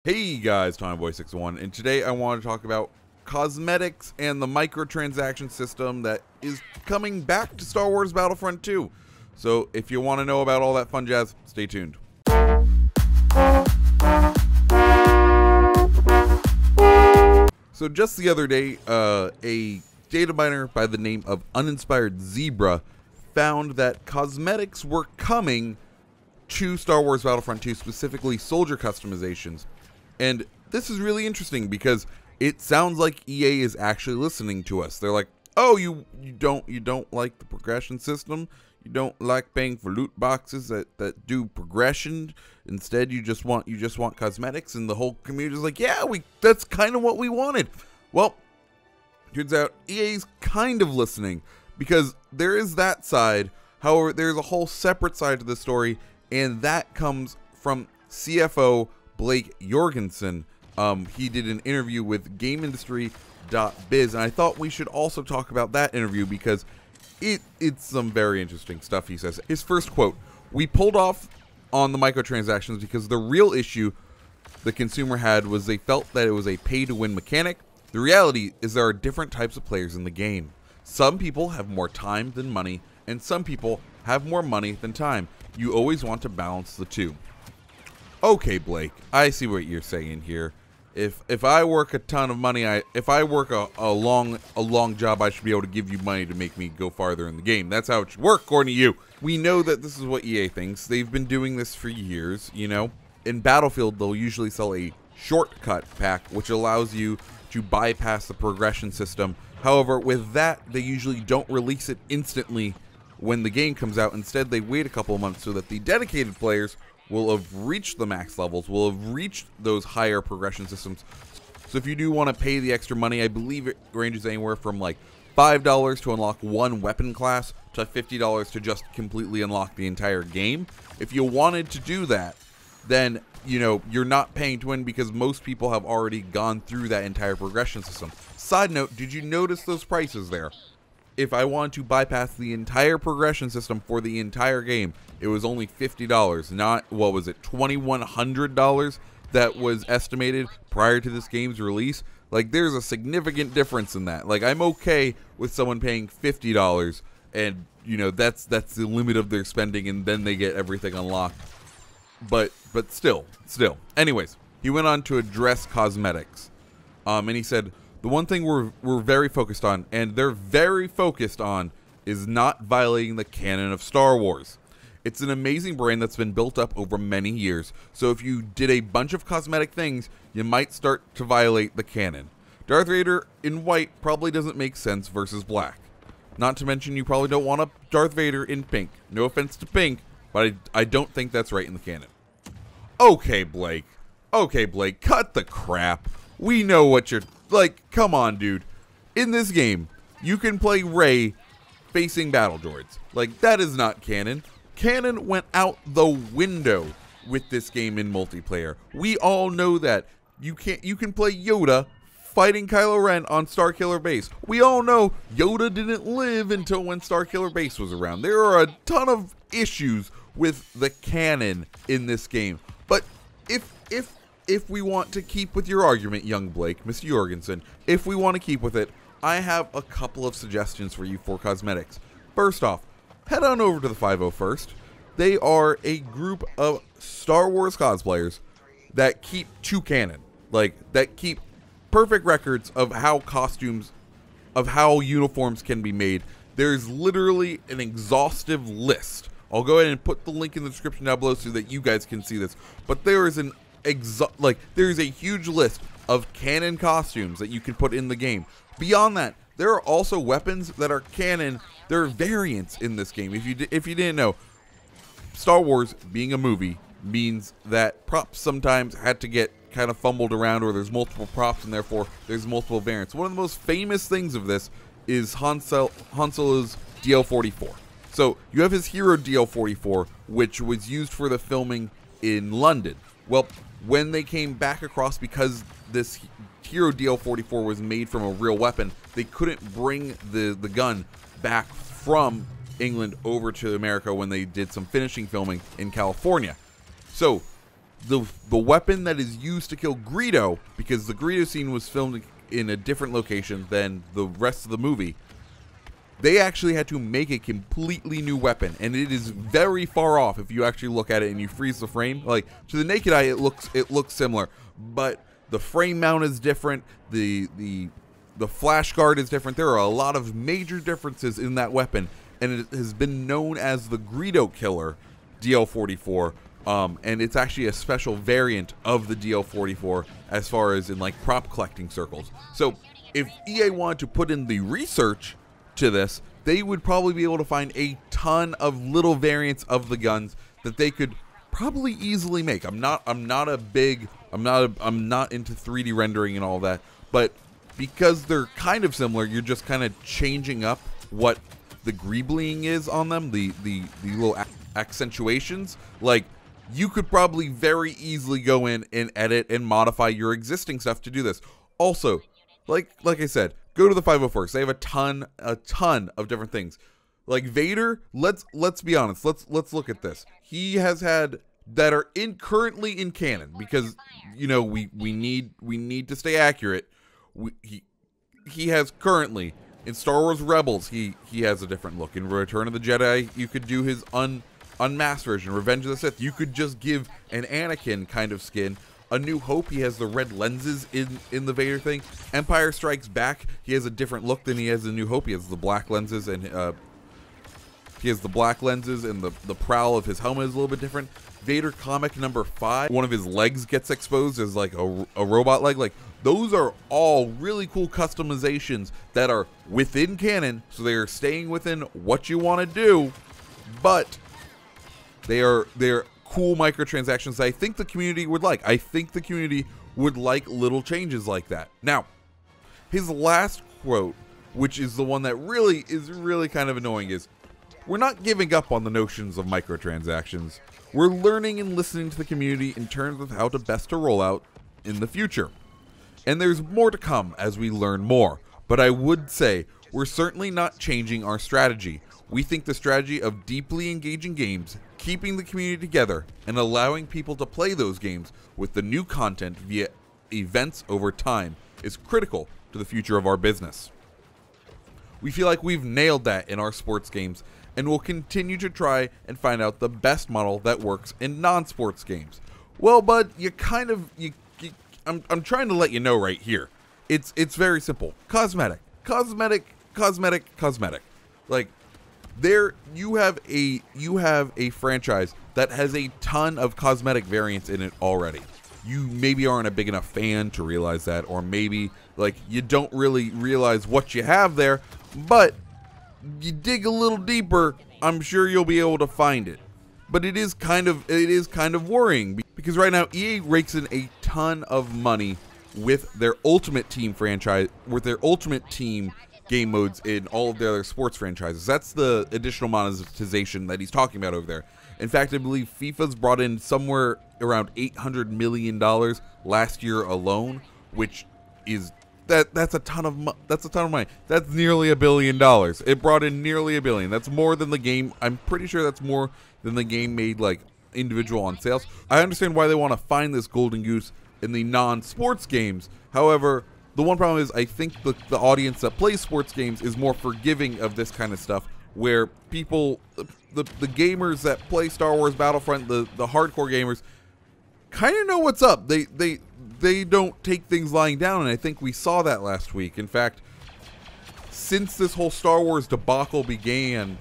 Hey guys, TommyBoy61, and today I want to talk about cosmetics and the microtransaction system that is coming back to Star Wars Battlefront 2. So if you want to know about all that fun jazz, stay tuned. So just the other day, a data miner by the name of Uninspired Zebra found that cosmetics were coming to Star Wars Battlefront 2, specifically soldier customizations. And this is really interesting because it sounds like EA is actually listening to us. They're like, "Oh, you don't like the progression system? You don't like paying for loot boxes that do progression? Instead, you just want cosmetics." And the whole community is like, "Yeah, that's kind of what we wanted." Well, turns out EA's kind of listening, because there is that side. However, there's a whole separate side to the story, and that comes from CFO Blake Jorgensen. He did an interview with GameIndustry.biz, and I thought we should also talk about that interview because it's some very interesting stuff he says. His first quote: "We pulled off on the microtransactions because the real issue the consumer had was they felt that it was a pay-to-win mechanic. The reality is there are different types of players in the game. Some people have more time than money, and some people have more money than time. You always want to balance the two." Okay, Blake, I see what you're saying here. If I work a ton of money, if I work a long job, I should be able to give you money to make me go farther in the game. That's how it should work, according to you. We know that this is what EA thinks. They've been doing this for years, you know. In Battlefield, they'll usually sell a shortcut pack, which allows you to bypass the progression system. However, with that, they usually don't release it instantly when the game comes out. Instead, they wait a couple of months so that the dedicated players will have reached the max levels, will have reached those higher progression systems. So if you do want to pay the extra money, I believe it ranges anywhere from like $5 to unlock one weapon class to $50 to just completely unlock the entire game. If you wanted to do that, then you're not paying to win, because most people have already gone through that entire progression system. Side note, did you notice those prices there? If I wanted to bypass the entire progression system for the entire game, it was only $50, not, what was it, $2,100 that was estimated prior to this game's release. Like, there's a significant difference in that. Like, I'm okay with someone paying $50 and, that's the limit of their spending, and then they get everything unlocked. But still. Anyways, he went on to address cosmetics. And he said, "The one thing we're very focused on, and they're very focused on, is not violating the canon of Star Wars. It's an amazing brand that's been built up over many years, so if you did a bunch of cosmetic things, you might start to violate the canon. Darth Vader in white probably doesn't make sense versus black. Not to mention, you probably don't want a Darth Vader in pink. No offense to pink, but I don't think that's right in the canon." Okay, Blake, cut the crap. We know what you're... Like, come on, dude. In this game, you can play Rey facing battle droids. Like, that is not canon. Canon went out the window with this game in multiplayer. We all know that. You can play Yoda fighting Kylo Ren on Starkiller Base. We all know Yoda didn't live until when Starkiller Base was around. There are a ton of issues with the canon in this game. But if we want to keep with your argument, young Blake, Mr. Jorgensen, if we want to keep with it, I have a couple of suggestions for you for cosmetics. First off, head on over to the 501st. They are a group of Star Wars cosplayers that keep to canon. Like, that keep perfect records of how uniforms can be made. There's literally an exhaustive list. I'll go ahead and put the link in the description down below so that you guys can see this. But there is there's a huge list of canon costumes that you can put in the game. Beyond that, there are also weapons that are canon. There are variants in this game. If you didn't know, Star Wars being a movie means that props sometimes had to get kind of fumbled around, or there's multiple props and therefore there's multiple variants. One of the most famous things of this is Han Solo's DL-44. So you have his hero DL-44, which was used for the filming in London. Well, when they came back across, because this hero DL-44 was made from a real weapon, they couldn't bring the gun back from England over to America when they did some finishing filming in California. So the weapon that is used to kill Greedo, because the Greedo scene was filmed in a different location than the rest of the movie, they actually had to make a completely new weapon, and it is very far off if you actually look at it and you freeze the frame. Like, to the naked eye, it looks similar, but the frame mount is different, the flash guard is different. There are a lot of major differences in that weapon, and it has been known as the Greedo Killer DL44, and it's actually a special variant of the DL44 as far as in like prop collecting circles. So if EA wanted to put in the research to this, they would probably be able to find a ton of little variants of the guns that they could probably easily make. I'm not into 3D rendering and all that, but because they're kind of similar, you're just kind of changing up what the greebling is on them, the little accentuations. Like, you could probably very easily go in and edit and modify your existing stuff to do this. Also, like I said, go to the 504s. They have a ton of different things. Like Vader, let's be honest. Let's look at this. He has had that are currently in canon, because you know we need to stay accurate. He has currently in Star Wars Rebels, he has a different look. In Return of the Jedi, you could do his unmasked version. Revenge of the Sith, you could just give an Anakin kind of skin. A New Hope, he has the red lenses in the Vader thing. Empire Strikes Back, he has a different look than he has in New Hope. He has the black lenses, and the prowl of his helmet is a little bit different. Vader comic number 5, one of his legs gets exposed as like a robot leg. Like, those are all really cool customizations that are within canon, so they are staying within what you want to do, but they're cool microtransactions that I think the community would like. I think the community would like little changes like that. Now, his last quote, which is the one that is really kind of annoying, is, "We're not giving up on the notions of microtransactions. We're learning and listening to the community in terms of how to best to roll out in the future. And there's more to come as we learn more. But I would say we're certainly not changing our strategy. We think the strategy of deeply engaging games, keeping the community together, and allowing people to play those games with the new content via events over time is critical to the future of our business. We feel like we've nailed that in our sports games, and will continue to try and find out the best model that works in non-sports games." Well, bud, I'm trying to let you know right here. It's very simple. Cosmetic. Like, there you have a franchise that has a ton of cosmetic variants in it already. You maybe aren't a big enough fan to realize that, or maybe like you don't really realize what you have there, but you dig a little deeper, I'm sure you'll be able to find it. But it is kind of worrying, because right now EA rakes in a ton of money with their Ultimate Team franchise, with their Ultimate Team game modes in all of their other sports franchises. That's the additional monetization that he's talking about over there. In fact, I believe FIFA's brought in somewhere around $800 million last year alone, which is that's a ton of money. That's nearly $1 billion. It brought in nearly $1 billion. That's more than the game. I'm pretty sure that's more than the game made like individual on sales. I understand why they want to find this golden goose in the non-sports games. However, the one problem is I think the audience that plays sports games is more forgiving of this kind of stuff, where people, the gamers that play Star Wars Battlefront, the hardcore gamers, kind of know what's up. They don't take things lying down, and I think we saw that last week. In fact, since this whole Star Wars debacle began,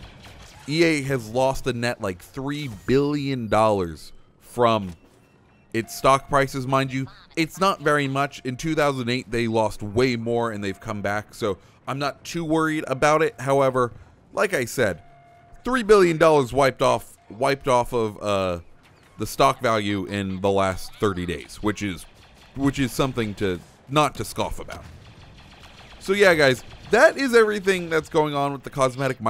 EA has lost a net like $3 billion from its stock prices. Mind you, it's not very much. In 2008, they lost way more, and they've come back, so I'm not too worried about it. However, like I said, $3 billion wiped off of the stock value in the last 30 days, which is something to not to scoff about. So yeah, guys, that is everything that's going on with the cosmetics and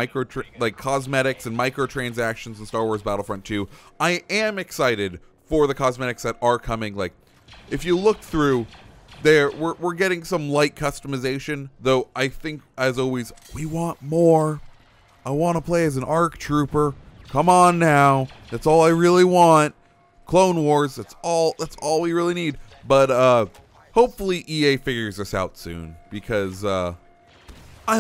microtransactions in Star Wars Battlefront 2. I am excited for the cosmetics that are coming. Like, if you look through there, we're getting some light customization, though I think, as always, we want more. I want to play as an ARC trooper. Come on now. That's all I really want. Clone Wars. That's all we really need. But hopefully EA figures this out soon, because I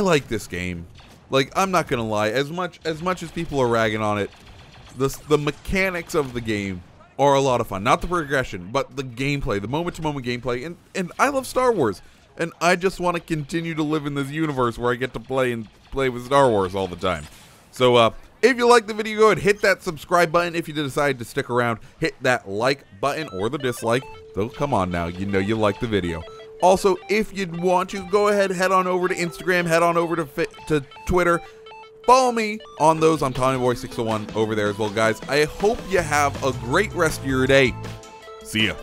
like this game. Like, I'm not gonna lie, as much as people are ragging on it, the mechanics of the game are a lot of fun. Not the progression, but the gameplay, the moment-to-moment gameplay. And I love Star Wars, and I just want to continue to live in this universe where I get to play with Star Wars all the time. So if you like the video, go ahead, hit that subscribe button. If you decide to stick around, hit that like button or the dislike. Though, come on now, you know you like the video. Also, if you'd want to, go ahead, head on over to Instagram, head on over to Twitter. Follow me on those. I'm TommyBoy601 over there as well, guys. I hope you have a great rest of your day. See ya.